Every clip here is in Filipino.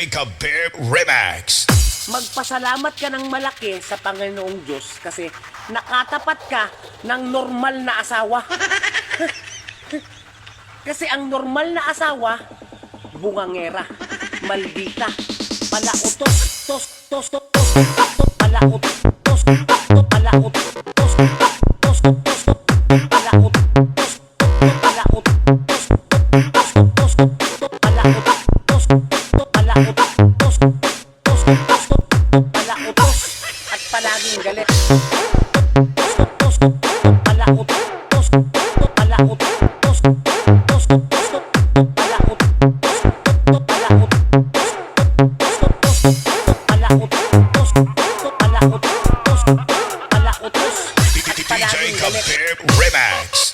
DJ Kabib Remax. Magpasalamat ka ng malaki sa Panginoong Diyos kasi nakatapat ka ng normal na asawa. Kasi ang normal na asawa, bungangera, maldita, palautos, tos, tos, tos, tos, palautos, tos, tos, palautos, tos, tos, tos, palautos, tos, palautos, tos, tos, tos, palautos, tos, palautos, tos, tos, palautos, at palaging galit. Tos, palautos, tos, palautos, tos, DJ Kabib Remax.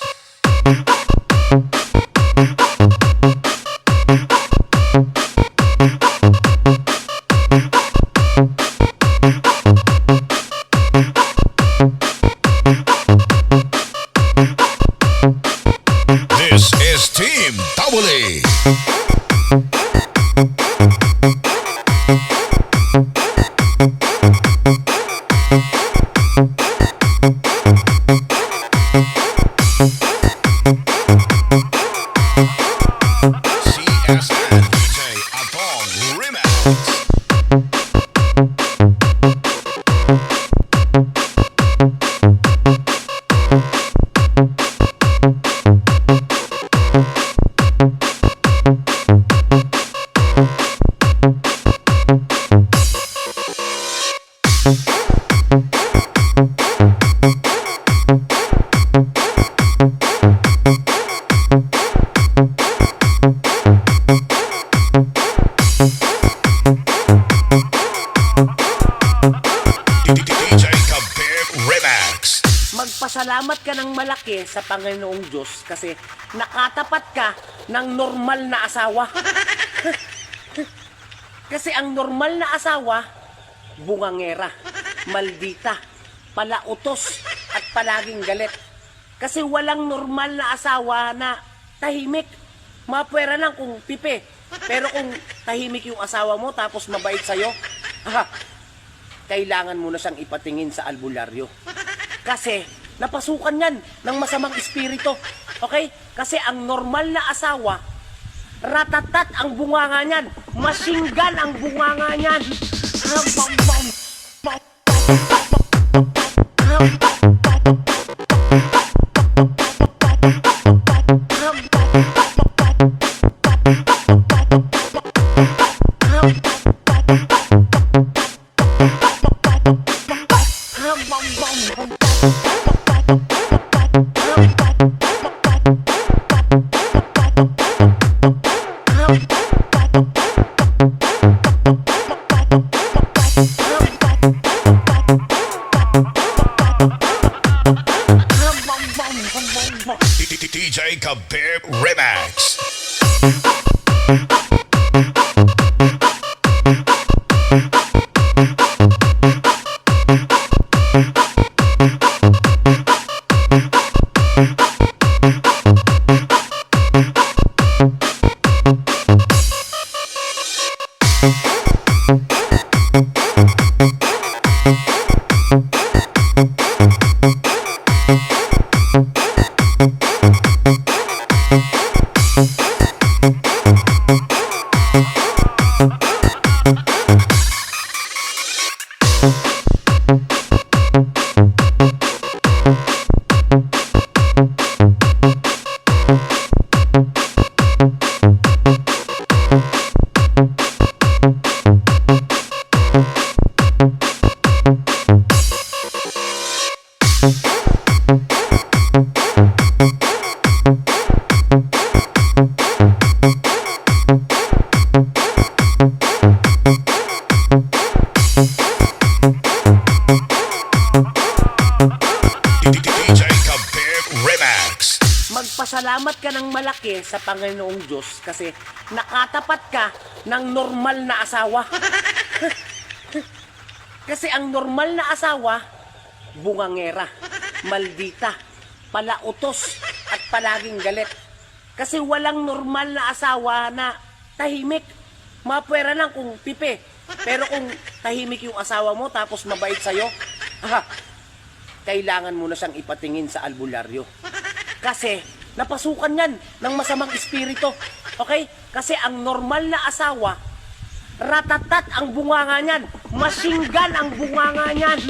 This is Team Double E. CSN DJ Abong Remax. DJ Kabib Remax. Magpasalamat ka ng malaki sa Panginoong Diyos kasi nakatapat ka ng normal na asawa. Kasi ang normal na asawa, bungangera, maldita, palautos, at palaging galit. Kasi walang normal na asawa na tahimik. Mapwera lang kung pipe. Pero kung tahimik yung asawa mo tapos mabait sa'yo, kailangan mo na siyang ipatingin sa albularyo. Kasi napasukan yan ng masamang espiritu. Okay? Kasi ang normal na asawa, ratatat ang bunganga niyan. Masinggan ang bunganga niyan. DJ Kabib Remax. DJ Kabib Remax. Magpasalamat ka ng malaki sa Panginoong Diyos kasi nakatapat ka ng normal na asawa. Kasi ang normal na asawa, bungangera, maldita, palautos, at palaging galit. Kasi walang normal na asawa na tahimik. Mapwera lang kung pipe. Pero kung tahimik yung asawa mo tapos mabait sa'yo, kailangan mo na siyang ipatingin sa albularyo. Kasi napasukan yan ng masamang espiritu. Okay? Kasi ang normal na asawa, ratatat ang bunganga niyan. Masinggan ang bunganga niyan.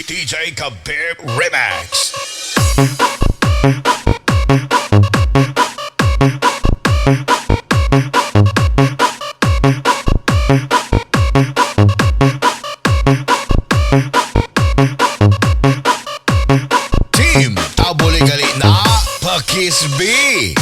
DJ Kabir Remax. Team Tabuli gali na Pakisbi.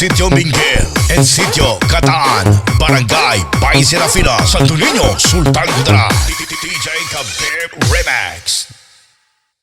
Sitio Miguel and Sitio Cataan, Barangay Bay Serafina, Santo Niño, Sultan Kudarat. DJ Kabir Remax.